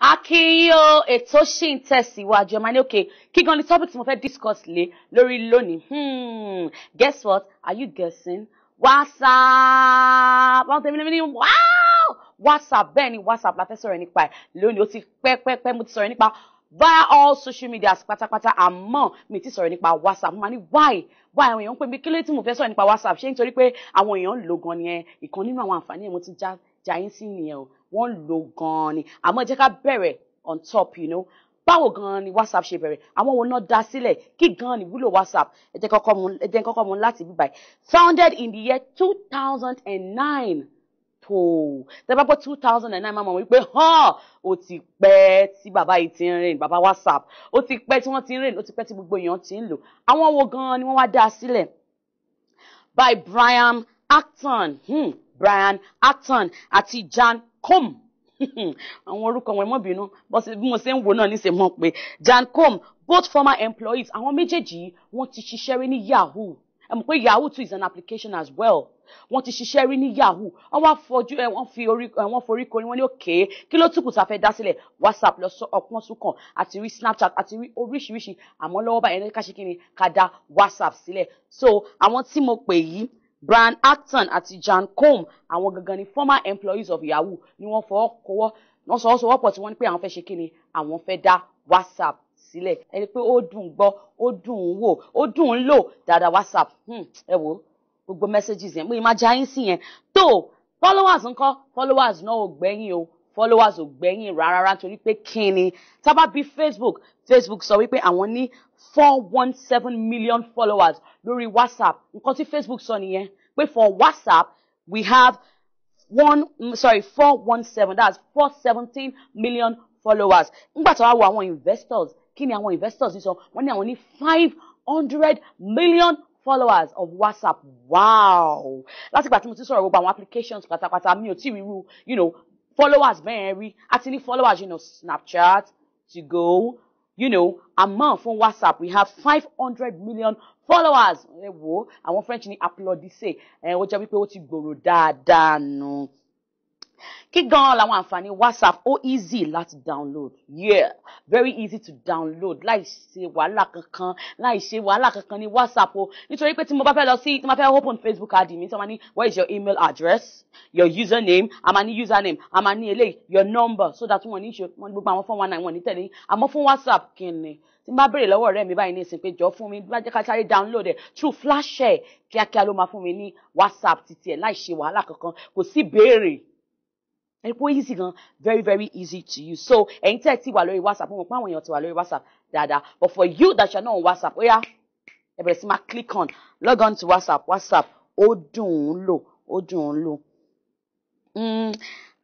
Akiyinoo, ètò ṣì ń tẹ̀síwájú. Ẹ máa ní okay, kí gan ni topic tí mo fẹ́ discuss lórí lónìí. Guess what? Are you guessing? WhatsApp. Àwọn tèmi ní wow! WhatsApp, bẹ́ẹ̀ ni WhatsApp la fẹ́ sọ̀rọ̀ nípa ẹ̀ lónìí. Ó ti pẹ́ mo ti sọ̀rọ̀ nípa via all social media pátápátá, àmọ́ mi ti sọ̀rọ̀ nípa WhatsApp. Mo máa ní why àwọn èèyàn ń pè mí kí ló tí mo fẹ́ sọ̀rọ̀ nípa WhatsApp? Ṣé nítorí pé àwọn èèyàn ń lò gan ni ẹ? Ìkan nínú àwọn àǹfààní ẹ̀ mo ti já yín sí nìyẹn o. Wọ́n lò gan ni. Àmọ́ jẹ́ ká bẹ̀rẹ̀ on top, báwo gan ni WhatsApp ṣe bẹ̀rẹ̀? Àwọn wo náà dá sílẹ̀? Kí gan ni wúlò WhatsApp? Ẹ jẹ́ kọ́kọ́ mú láti bí báyìí. Founded in the year 2009. Tẹ́ bá gbọ́ 2009 máa mọ̀ wípé ó ti pẹ́ tí bàbá yìí ti ń rìn, bàbá WhatsApp. Ó ti pẹ́ tí wọ́n ti ń rìn, ó ti pẹ́ tí gbogbo èèyàn ti ń lò. Àwọn wo gan ni wọ́n wá dá sílẹ̀? By Brian Acton àti Jan Koum. Àwọn orúkọ wọn mọ́ bínú, bí mo ṣe ń wò náà níṣẹ́ mọ̀ pé Jan Koum, both former employees, àwọn méjèèjì wọ́n ti ṣiṣẹ́ rí ní Yahoo. Ẹ mọ̀ pé Yahoo too is an application as well. Wọ́n ti ṣiṣẹ́ rí ní Yahoo. Wọ́n wá wọ́n forí korí wọ́n ní òkè kí ló tún kù tá a fẹ́ dá sílẹ̀? WhatsApp lọ ọpọ́n súnkàn àti rí Snapchat àti rí oríṣiríṣi, àmọ́ lọ́wọ́ báyìí ẹni ká ṣe kí ni ká dá WhatsApp sílẹ̀. So àwọn tí mo pè yìí, Brian Acton àti Jan Koum, àwọn gangan ni former employees of Yahoo, ni wọ́n sọwọ́pọ̀ tí wọ́n ní pé àwọn fẹ́ ṣe kí ni àwọn fẹ́ dá WhatsApp sílẹ̀. Ẹni pé ó dùn gbọ́, ó dùn wò, ó dùn lò dáadáa WhatsApp. Ẹ wò gbogbo messages yẹn, mo ì máa já yín sí yẹn. Tó followers ńkọ́, followers náà ò gbẹ́yìn o. Followers ò gbẹ́yìn rárá torí pé kí ni tá bá bí Facebook sọ wípé àwọn ní 417 million followers lórí WhatsApp. Nǹkan tí Facebook sọ nìyẹn pé for WhatsApp we have 417, that's 417 million followers. Nígbà tí wọ́n wo àwọn investors, kí ni àwọn investors sọ? Wọ́n ní àwọn ní 500 million followers of WhatsApp. Wow! Láti ìgbà tí mo ti sọ̀rọ̀ gbogbo àwọn applications pátápátá mi ò tí rí irú, followers bẹ́ẹ̀ rí. A ti ní followers, Snapchat, to go, àmọ́ fún WhatsApp we have 500 million followers. Ẹ wò àwọn French ní applaudissez. Ó jẹ́ wípé ó ti gbòòrò dáadáa nù. Kí gan làwọn àǹfààní WhatsApp? Ó easy láti download. Yeah, very easy to download. Láì ṣe wàhálà kankan ní WhatsApp o. Nítorí pé tí mo bá fẹ́ open Facebook ad mi, tí wọ́n máa ní what is your email address, your username, a máa ní username, a máa ní eléyìí, your number, so that wọ́n ní gbogbo àwọn 419 wọ́n ní tẹ̀lé yín. Àmọ́ fún WhatsApp kí ni? Tí n bá béèrè lọ́wọ́ ọ̀rẹ́ mi báyìí ní ìsìn pé jọ fún mi, bá jẹ́ ká sáré download ẹ̀ through flash ẹ̀ kíákíá ló máa fún mi ní WhatsApp títí ẹ̀ láì ṣe wàhálà kankan, kò sí béèrè. Ẹ̀pọ̀ easy gan, very very easy to use. So ẹ̀yin tẹ́ ti wà lórí WhatsApp, mo mọ̀ pé àwọn èèyàn ti wà lórí WhatsApp dáadáa, but for you that you're not on WhatsApp, ó yá ẹ bẹ̀rẹ̀ sí máa click on log on to WhatsApp. WhatsApp ó dùn ún lò.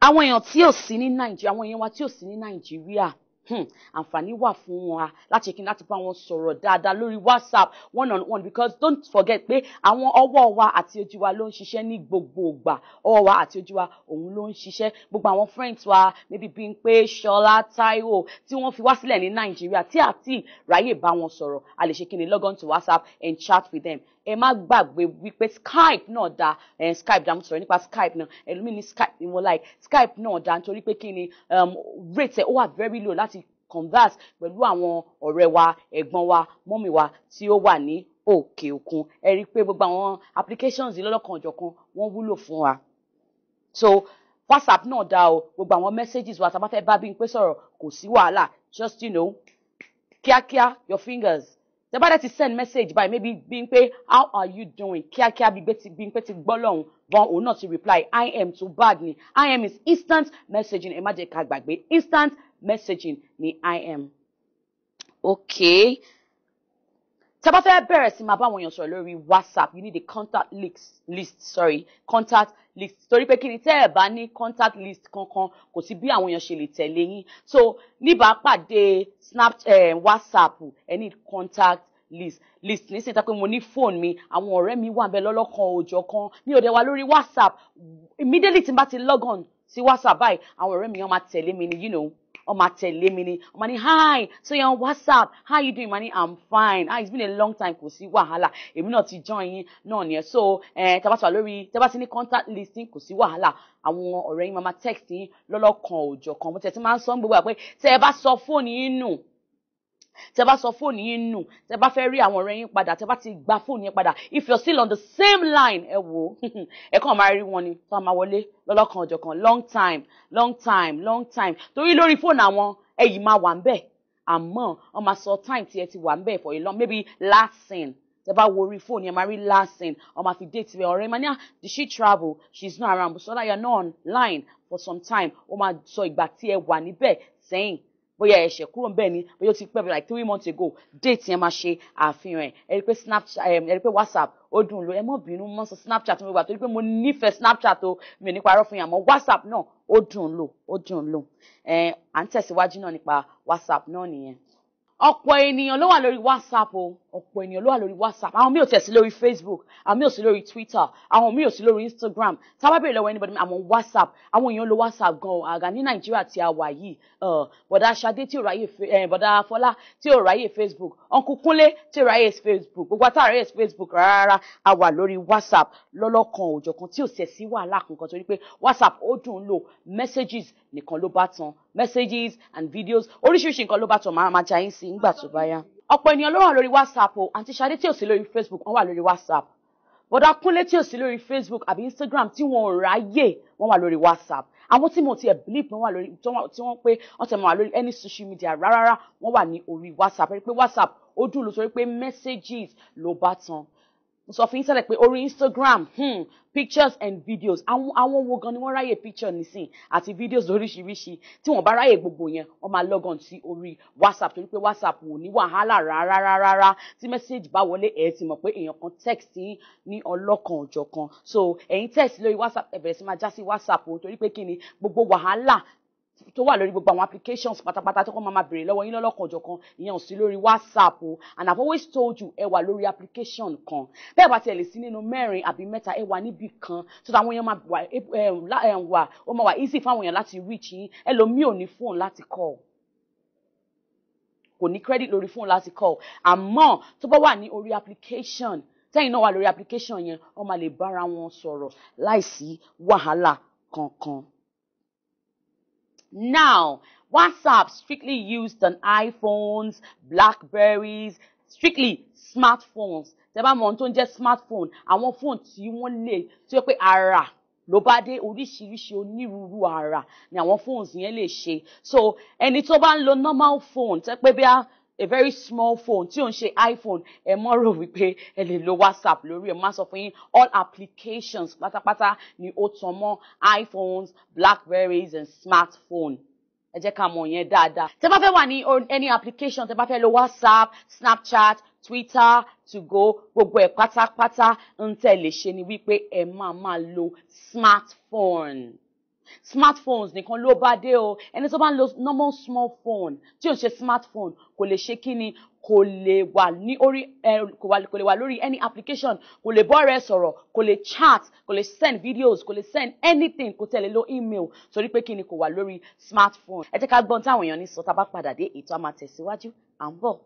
Àwọn èèyàn tí ò sí ní Nàìjíríà, àwọn èèyàn wa tí ò sí ní Nàìjíríà, àǹfààní wà fún wa láti bá wọn sọ̀rọ̀ dáadáa lórí WhatsApp one on one, because don't forget pé àwọn ọwọ́ wa àti ojú wa ló ń ṣiṣẹ́ ní gbogbo ìgbà. Ọwọ́ wa àti ojú wa òun ló ń ṣiṣẹ́. Gbogbo àwọn friends wa, maybe Bímpé, Ṣọlá, Táíwò, tí wọ́n fi wá sílẹ̀ ní Nàìjíríà tí àti ráyè bá wọn sọ̀rọ̀, a lè ṣe kí ni log on to WhatsApp and chat with them. Ẹ má gbàgbé wípé Skype náà dá, Skype dá, mo sọ̀rọ̀ nípa Skype náà, ẹlòmíì ní Skype ni mo like. Skype náà dá nítorí pé kí ni rate ẹ̀ ó wà very low láti converse pẹ̀lú àwọn ọ̀rẹ́ wa, ẹ̀gbọ́n wa, mọ́mì wa tí ó wà ní òkè òkun. Ẹ rí i pé gbogbo àwọn applications lọ́lọ́kan ọ̀jọ̀kan wọ́n wúlò fún wa. So WhatsApp náà dá o, gbogbo àwọn messages wa tá a bá fẹ́ bá Bímpé sọ̀rọ̀ kò sí wàhálà, just kíákíá your fingers. Tẹ́ bá dẹ̀ ti send message by maybe Bímpé, how are you doing? Kíákíá Bímpé ti gbọ́ lọ́hùn, but òun náà ti reply, I am too bad ni. I am is instant messaging. Ẹ má jẹ́ ká gbàgbé, instant messaging ni I am. Okay. Tẹ́ bá fẹ́ bẹ̀rẹ̀ sí máa bá àwọn èèyàn sọ̀rọ̀ lórí WhatsApp, you need a contact list. Torí pé kí ni tẹ́ ẹ̀ bá ní contact list kankan, kò sí bí àwọn èèyàn ṣe lè tẹ̀lé yín. So níbà pàdé WhatsApp, ẹ need contact list nísìnyí tá pé mo ní phone mi, àwọn ọ̀rẹ́ mi wà ńbẹ̀ lọ́lọ́kan òjọ̀kan, mi ò dẹ̀ wà lórí WhatsApp. Immediately tí n bá ti log on sí WhatsApp báyìí, àwọn ọ̀rẹ́ mi wọ́n máa tẹ̀lé mi ni, ó máa tẹ̀lé mi ni, ó máa ní hi, so you're on WhatsApp, how you doing? Mo ní I'm fine, it's been a long time, kò sí wàhálà, èmi náà ti join yín náà nìyẹn. So tẹ́ bá ti wà lórí, tẹ́ bá ti ní contact list yín, kò sí wàhálà, àwọn ọ̀rẹ́ yín máa text yín lọ́lọ́kan òjọ̀kan. Mo tẹ̀ tí máa ń sọ gbogbo pé tẹ́ bá sọ fóònù yín nù, tẹ́ bá sọ fóònù yín nù, tẹ́ bá fẹ́ rí àwọn ọ̀rẹ́ yín padà, tẹ́ bá ti gba fóònù yín padà, if you're still on the same line, ẹ wò ẹ kàn máa rí wọn ni tó máa wọlé lọ́lọ́kan òjọ̀kan, long time torí lórí fóònù àwọn ẹ̀yìn máa wà ń bẹ̀, àmọ́ wọ́n máa sọ time tí ẹ ti wà ń bẹ̀ for a long, maybe last scene. Tẹ́ bá wo orí fóònù yẹn máa rí last scene, wọ́n máa fi date rẹ̀ ọ̀rẹ́ máa ní did she travel, she's not around, but so that you're not online for some time, ó máa sọ ìgbà tí ẹ wà níbẹ̀ sẹ́yìn, bóyá ẹ̀ṣẹ̀ kúrò ńbẹ̀ ni, bóyá ó ti pẹ́ like 3 months ago, date yẹn máa ṣe àfihàn ẹ̀. Ẹ rí pé Snapchat, ẹ rí pé WhatsApp ó dùn lò, ẹ mọ́ bínú mọ́ sọ Snapchat mo gbà torí pé mo nífẹ̀ẹ́ Snapchat o, mi ò ní parọ́ fún yín, àmọ́ WhatsApp náà ó dùn lò. À ń tẹ̀síwájú náà nípa WhatsApp náà nìyẹn. Ọ̀pọ̀ ènìyàn ló wà lórí WhatsApp o, ọ̀pọ̀ ènìyàn ló wà lórí WhatsApp. Àwọn míì ò tẹ̀ sí lórí Facebook, àwọn míì ò sí lórí Twitter, àwọn míì ò sí lórí Instagram. Tá bá bèèrè lọ́wọ́ anybody, àwọn WhatsApp, àwọn èèyàn lo WhatsApp gan-an, àgà ní Nàìjíríà tí a wà yìí. Bọ̀dá Ṣadé tí ò ráyè, bọ̀dá Fọlá tí ò ráyè Facebook, Uncle Kúnlé tí ò ráyè Facebook, gbogbo àtàrà ráyè Facebook rárá, a wà lórí WhatsApp lọ́lọ́kan òjọ̀kan tí ò ṣẹ̀ sí wàhálà kankan torí pé WhatsApp ó dùn lò, messages nìkan ló bá tán, messages and videos, oríṣiríṣi nǹkan ló bá tán, máa já yín sí nígbà tó bá yá. Ọ̀pọ̀ ènìyàn ló wà lórí WhatsApp o, àǹtí Ṣadé tí ò sí lórí Facebook, wọ́n wà lórí WhatsApp. Bọ̀dá Kúnlé tí ò sí lórí Facebook àbí Instagram tí wọ́n ò ráyè, wọ́n wà lórí WhatsApp. Àwọn tí mo ti believe wọ́n wà lórí, tí wọ́n pé wọ́n tẹ̀ mọ́ wà lórí any social media rárá, wọ́n wà ní orí WhatsApp. Ẹ rí pé WhatsApp ó dùn lò torí pé messages ló bá tán. Mo sọ fún yín tẹ́lẹ̀ pé orí Instagram, pictures and videos, àwọn wo gan ni wọ́n ráyè picture nísìn àti videos lóríṣiríṣi, tí wọ́n bá ráyè gbogbo yẹn, wọ́n máa log on sí orí WhatsApp torí pé WhatsApp ò ní wàhálà rárá, tí message bá wọlé ẹ ti mọ̀ pé èèyàn kan text yín ní ọlọ́kan òjọ̀kan. So ẹ̀yin text lórí WhatsApp ẹ bẹ̀rẹ̀ sí máa já sí WhatsApp o torí pé kí ni gbogbo wàhálà tó wà lórí gbogbo àwọn applications pátápátá tó kọ́ máa bèrè lọ́wọ́ yín lọ́lọ́kan òjọ̀kan, ìyẹn ò sí lórí WhatsApp o. And I've always told you, ẹ wà lórí application kan, bẹ́ẹ̀ bá tiẹ̀ lè sí nínú 4 àbí 3, ẹ wà níbì kan so that àwọn èèyàn máa ó máa wà easy fáwọn èèyàn láti reach yín. Ẹlòmíì ò ní phone láti call, kò ní credit lórí phone láti call, àmọ́ tó bá wà ní orí application, tẹ́yìn náà wà lórí application yẹn, wọ́n máa lè bára wọn sọ̀rọ̀ láìsí wàhálà kankan. Now, WhatsApp strictly used on iPhones, Blackberries, strictly smartphones. Tẹ́ bá mọ̀ ohun tó ń jẹ́ smartphone, àwọn phone tí wọ́n lè, tí ó pé ara ló bá dé, oríṣiríṣi onírúurú ara ni àwọn phones yẹn lè ṣe. So ẹni tó bá ń lo normal phone, tẹ́ pé bí a very small phone tí ò ń ṣe iPhone, ẹ mọ́ rò wípé ẹ lè lo WhatsApp lórí ẹ̀. Má sọ fún yín, all applications pátápátá ni ó tan mọ́ iPhones, Blackberries and smartphone. Ẹ jẹ́ ká mọ̀ yẹn dáadáa. Tẹ́ bá fẹ́ wà ní any application, tẹ́ bá fẹ́ lo WhatsApp, Snapchat, Twitter, to go, gbogbo ẹ̀ pátápátá ń tẹ́ lè ṣe ni wípé ẹ máa lo smartphone. Smartphones nìkan ló bá dé o. Ẹni tó bá ń lo normal small phone tí ò ń ṣe smartphone kò lè ṣe kíni, kò lè wà ní orí kò lè wà lórí any application, kò lè bọ́ ọ̀rẹ́ sọ̀rọ̀, kò lè chat, kò lè send videos, kò lè send anything, kò tẹ̀lé lo email torí pé kíni kò wà lórí smartphone. Ẹ jẹ́ ká gbọ́n táwọn èèyàn ní sọ tá bá padà dé, ètò a máa tẹ̀síwájú, à ń bọ̀.